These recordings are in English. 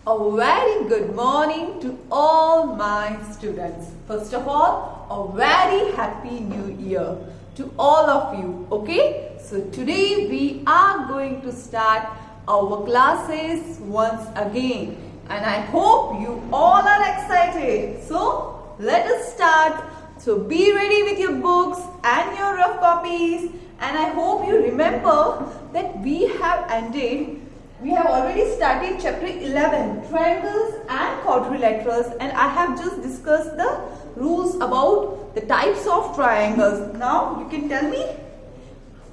A very good morning to all my students. First of all, a very happy new year to all of you. Okay, so today we are going to start our classes once again, and I hope you all are excited. So let us start. So be ready with your books and your rough copies, and I hope you remember that we have already started chapter 11, triangles and quadrilaterals, and I have just discussed the rules about the types of triangles. Now you can tell me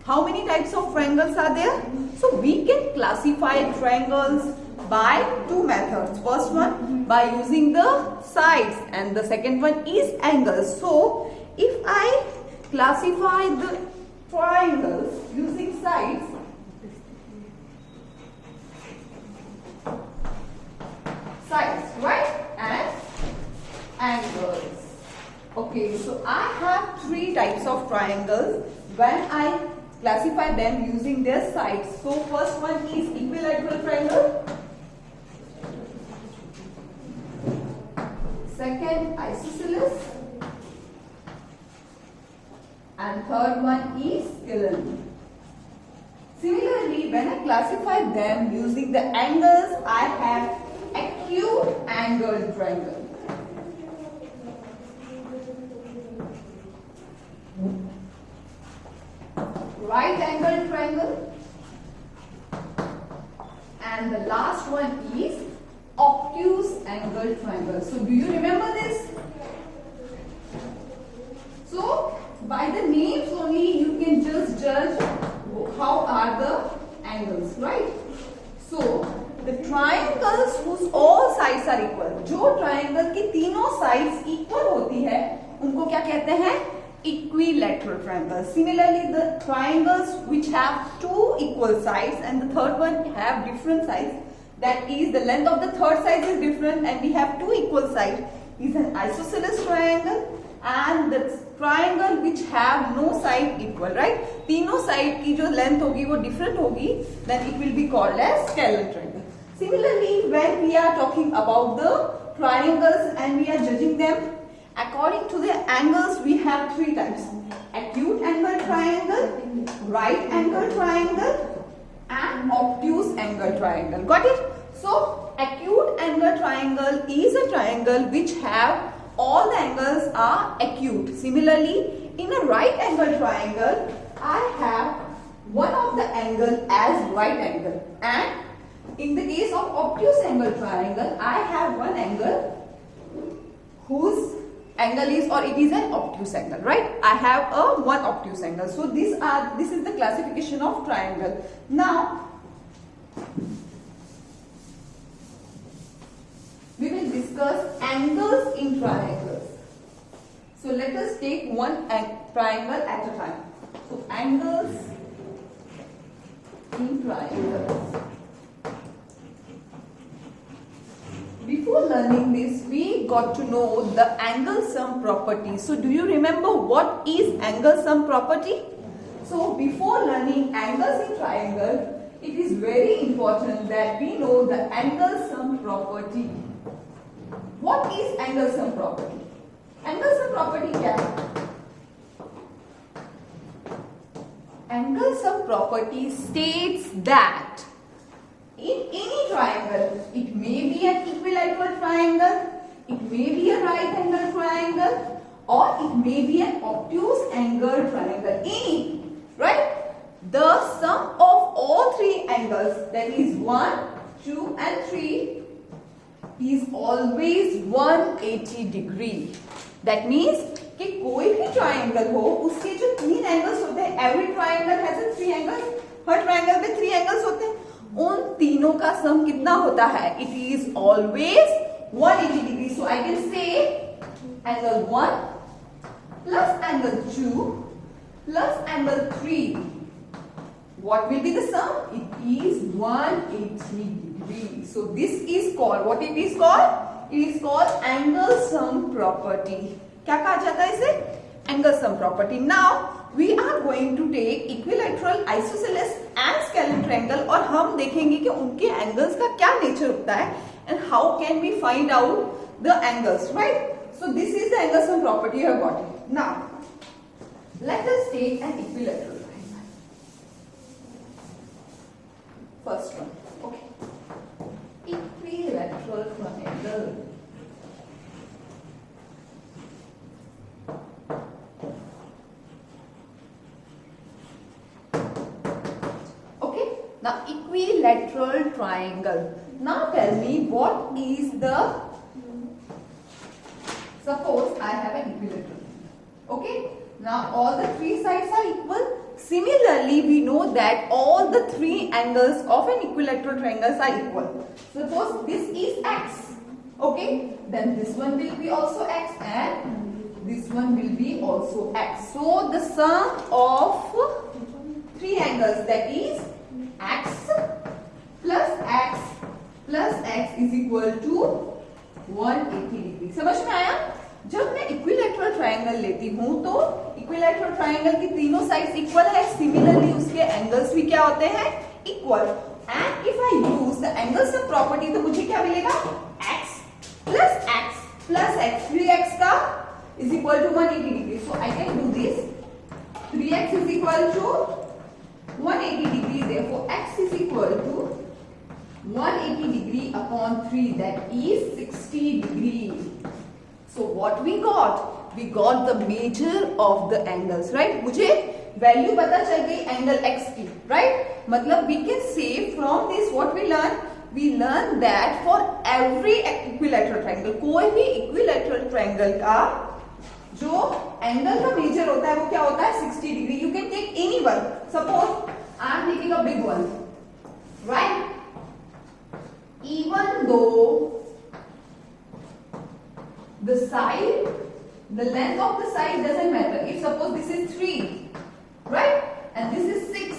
how many types of triangles are there? So we can classify triangles by two methods. First one by using the sides, and the second one is angles. So if I classify the triangles using sides, right, and angles. Okay, so I have three types of triangles when I classify them using their sides. So first one is equilateral triangle, second isosceles, and third one is scalene. Similarly, when I classify them using the angles, I have acute angled triangle, right angled triangle, and the last one is obtuse angled triangle. So do you remember this? So by the names only you can just judge how are the angles, right? So the triangles whose all sides are equal, जो triangle की तीनों sides equal होती है, उनको क्या कहते हैं? Equilateral triangles. Similarly, the triangles which have two equal sides and the third one have different sides, that is the length of the third side is different and we have two equal sides, is an isosceles triangle. And the triangle which have no side equal, right? तीनों side की जो length होगी वो different होगी, then it will be called as scalene triangle. Similarly, when we are talking about the triangles and we are judging them according to the angles, we have three types: acute angle triangle, right angle triangle, and obtuse angle triangle. Got it? So acute angle triangle is a triangle which have all the angles are acute. Similarly, in a right angle triangle, I have one of the angle as right angle, and in the case of obtuse angle triangle, I have one angle whose angle is, or it is an obtuse angle, right? I have a one obtuse angle. So this is the classification of triangle. Now we will discuss angles in triangles. So let us take one triangle at a time. So angles in triangles. Before learning this, we got to know the angle sum property. So do you remember what is angle sum property? So before learning angles in triangle, it is very important that we know the angle sum property. What is angle sum property? Angle sum property क्या है? Angle sum property states that in any triangle, it may be an equilateral triangle, it may be a right angle triangle, or it may be an obtuse angle triangle. Any, right? The sum of all three angles, that is 1, 2 and 3, is always 180 degree. That means कि कोई भी triangle हो, उसके जो तीन angles होते हैं, every triangle has a three angles, her triangle में three angles होते हैं, उन तीनों का सम कितना होता है? It is always 180 degree. So I can say angle 1 plus angle 2 plus angle 3. What will be the sum? It is 180 degree. So this is called, what it is called? It is called angle sum property. क्या कहा जाता है इसे? Angle sum property. Now we are going to take equilateral, isosceles and scalene triangle और हम देखेंगे कि उनके angles का क्या nature होता है and how can we find out the angles, right? So this is the angle sum property you have got it. Now, let us take an equilateral triangle. First one, okay. Equilateral triangle. Now, equilateral triangle. Now tell me what is the, suppose I have an equilateral. Okay. Now all the three sides are equal. Similarly, we know that all the three angles of an equilateral triangle are equal. Suppose this is x. Okay. Then this one will be also x and this one will be also x. So the sum of three angles, that is x plus x is equal to 180 degree. समझ में आया? जब मैं equilateral triangle लेती हूँ तो equilateral triangle की तीनों साइड्स इक्वल है. सिमिलरली उसके एंगल्स भी क्या होते हैं? Equal. And if I use the angle sum property तो मुझे क्या मिलेगा? x plus x 3x का is equal to 180 degree. So I can do this. 3x is equal to 180 degree, therefore x is equal to 180 degree upon 3, that is 60 degree. So what we got? We got the measure of the angles, right? मुझे value पता चल गई angle x की, right? मतलब we can say from this what we learn? We learn that for every equilateral triangle, कोई भी equilateral triangle का जो एंगल का मेजर होता है वो क्या होता है? 60 degree. You can take any one. Suppose I am taking a big one, right? Even though the side, the length of the side doesn't matter. If suppose this is 3, right, and this is 6.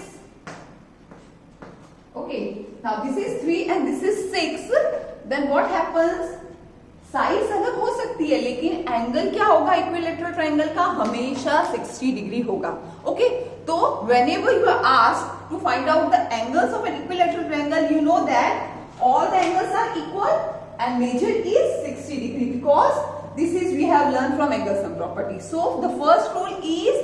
Okay, now this is 3 and this is 6, then what happens? Size अलग हो सकती है लेकिन angle क्या होगा equilateral triangle का? हमेशा 60 degree होगा. ओके, तो whenever you are asked to find out the angles of an equilateral triangle, you know that all the angles are equal and measure is 60 degree because this is we have learned from angle sum property. So the first rule is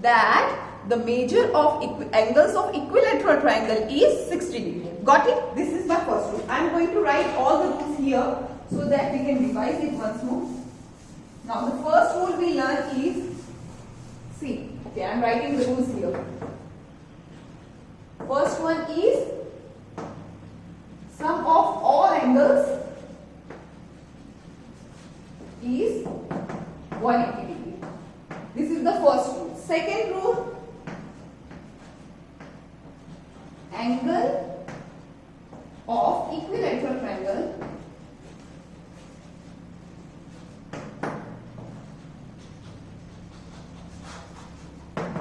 that the measure of angles of equilateral triangle is 60 degree. Got it? This is my first rule. I am going to write all the rules here so that we can revise it once more. Now the first rule we learn is, see, okay, I am writing the rules here. First one is sum of all angles is 180 degree. This is the first rule. Second rule, angle of equilateral triangle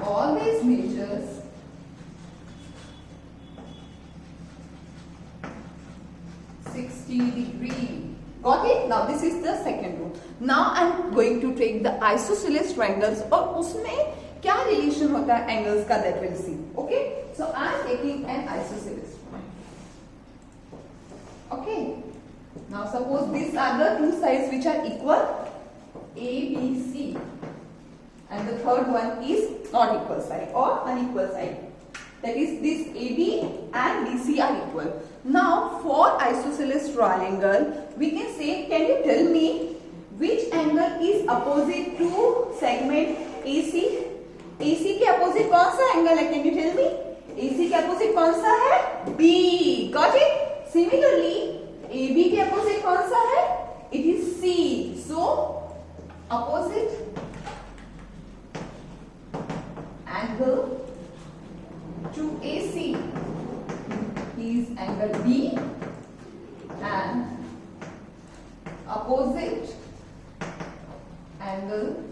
always measures 60 degree. Got it? Now this is the second rule. Now I am going to take the isosceles triangles और उसमें क्या relation होता है angles का, that we'll see. Okay? So I am taking an isosceles triangle. Okay? Now suppose these are the two sides which are equal, A, B, C. And the third one is not equal side or unequal side. That is, this AB and BC are equal. Now for isosceles triangle, we can say, can you tell me which angle is opposite to segment AC? AC के opposite कौन सा angle है? Can you tell me? AC के opposite कौन सा है? B. Got it? Similarly, AB के opposite कौन सा है? It is C. So opposite angle to AC is angle B and opposite angle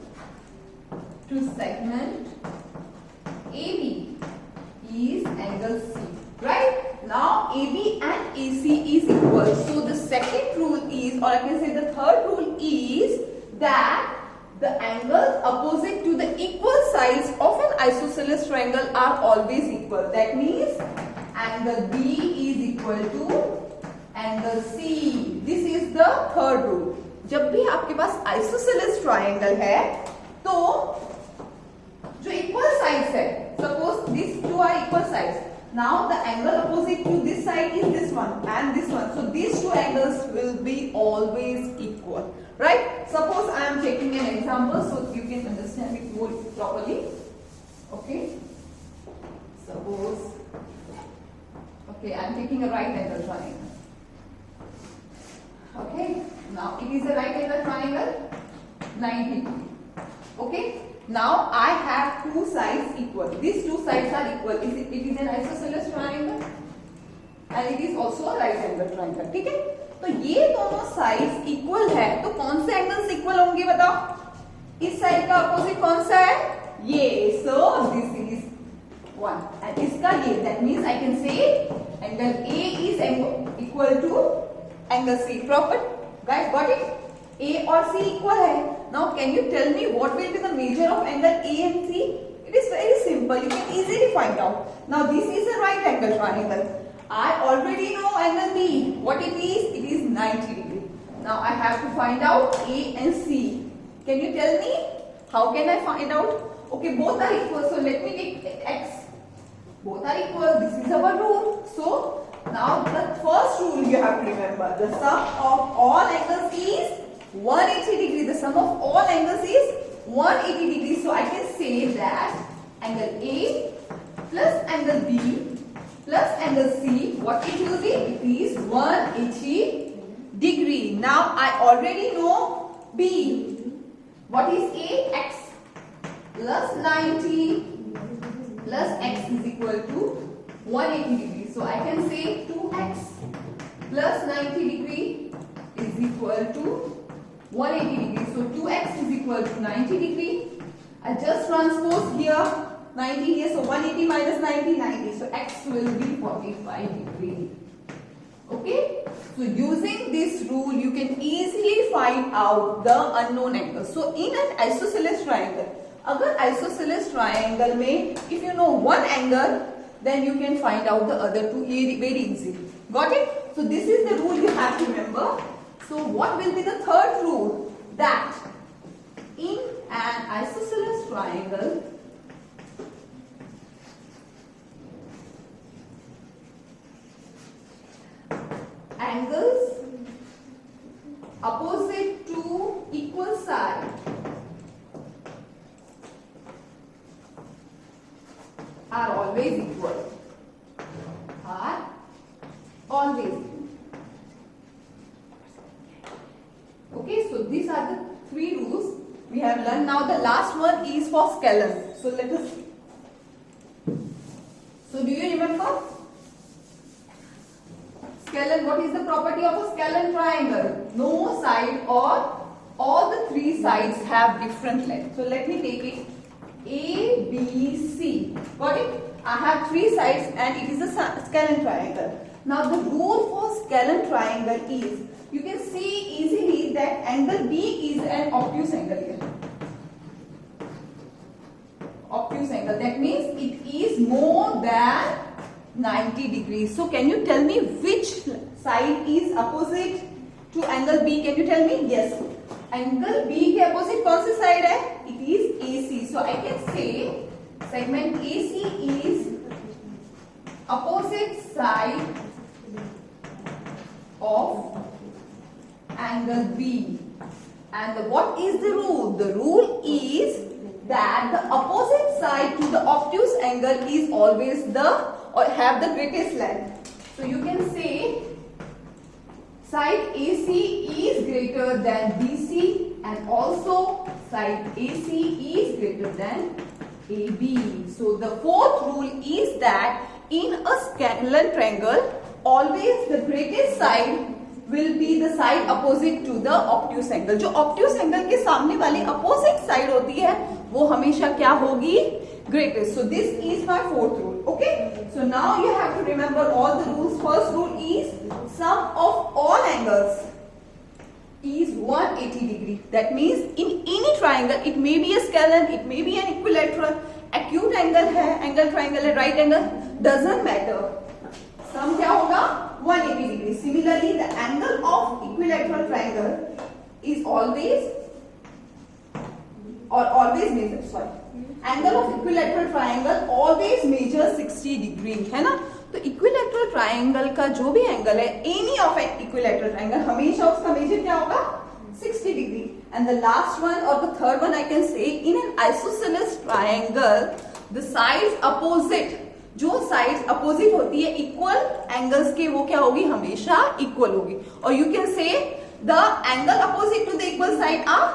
to segment AB is angle C. Right? Now AB and AC is equal. So the second rule is, or I can say the third rule is that the angles opposite to the equal sides of an isosceles triangle are always equal. That means angle B is equal to angle C. This is the third rule. जब भी आपके पास isosceles triangle है तो जो equal sides है, suppose this two are equal sides, now the angle opposite to this side is this one and this one, so these two angles will be always equal, right? Suppose I am taking an example so you can understand it more properly. Okay, suppose, okay, I am taking a right angle triangle. Okay, now it is a right angle triangle, 90 degree. Okay, now I have two sides equal. These two sides are equal. It is an isosceles triangle and it is also a right angle triangle. ठीक है? तो ये दोनों sides equal है, तो कौन से angles equal होंगे बताओ? इस साइड का अपोजिट कौन सा है? ये. So this is one and इसका ये. That means I can say angle A is equal to angle C. Proper? Guys, got it? A और C equal है. Now can you tell me what will be the measure of angle A and C? It is very simple. You can easily find out. Now this is a right angle triangle. I already know angle B. What it is? It is 90 degree. Now I have to find out A and C. Can you tell me? How can I find out? Okay, both are equal. So let me take X. Both are equal. This is our rule. So now the first rule you have to remember. The sum of all angles is 180 degree. The sum of all angles is 180 degree. So I can say that angle A plus angle B plus angle C, what it will be? It is 180 degree. Now I already know B. What is A? X plus 90 plus X is equal to 180 degree. So I can say 2X plus 90 degree is equal to 180 degree. So 2X is equal to 90 degree. I just transpose here 90 here. So 180 minus 90, 90. So X will be 45 degree. Okay. So using this rule, you can easily find out the unknown angle. So in an isosceles triangle, अगर isosceles triangle में if you know one angle, then you can find out the other two very easily. Got it? So this is the rule you have to remember. So what will be the third rule? That in an isosceles triangle, angles opposite to equal side are always equal. Are always equal. Okay, so these are the three rules we have learned. Now the last one is for scalene. So let us see. So do you remember? Scalene, what is the property of a scalene triangle? No side or all the three sides have different length. So let me take it. A, B, C. Got it? I have three sides and it is a scalene triangle. Now the rule for scalene triangle is, you can see easily that angle B is an obtuse angle here. Obtuse angle. That means it is more than 90 degrees. So can you tell me which side is opposite to angle B? Can you tell me? Yes. Angle B के opposite कौन सी side है? It is AC. So I can say segment AC is opposite side of angle B. And what is the rule? The rule is that the opposite side to the obtuse angle is always the or have the greatest length. So you can say side AC is greater than BC and also side AC is greater than AB. So the fourth rule is that in a scalene triangle, always the greatest side will be the side opposite to the obtuse angle. जो obtuse angle के सामने वाली opposite side होती है, वो हमेशा क्या होगी? Greatest. So this is my fourth rule. Okay. So now you have to remember all the rules. First rule is sum of all angles is 180 degree. That means in any triangle, it may be a scalene, it may be an equilateral, acute angle है, angle triangle है, right angle, doesn't matter. Sum क्या होगा? 180 degree. Similarly, is always measure, sorry, angle of equilateral triangle always measure 60 degree, है ना. तो equilateral triangle का जो भी एंगल है, एनी ऑफ इक्विलैटरल ट्रायंगल, हमेशा उसका मेजर क्या होगा, 60 degree. And the last one और the third one I can say, in an isosceles triangle the sides opposite, जो साइड्स अपोजिट होती है इक्वल एंगल्स के, वो क्या होगी, हमेशा इक्वल होगी. और you can say the angle opposite to the equal side are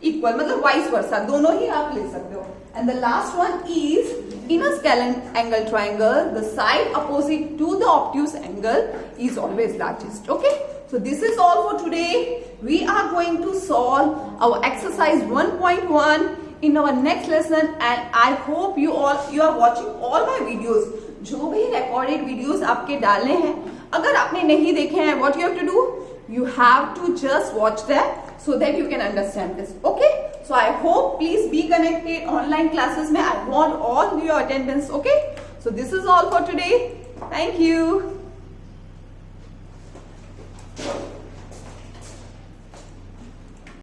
equal, मतलब वाइस वर्सा, दोनों ही आप ले सकते हो. And the last one is in a scalene angle triangle, the side opposite to the obtuse angle is always largest. Okay, so this is all for today. We are going to solve our exercise 1.1 in our next lesson, and I hope you are watching all my videos. जो भी recorded videos आपके डालने हैं, अगर आपने नहीं देखे हैं, what you have to do, you have to just watch them so that you can understand this. Okay, so I hope, please be connected online classes mein. I want all your attendance. Okay, so this is all for today. Thank you.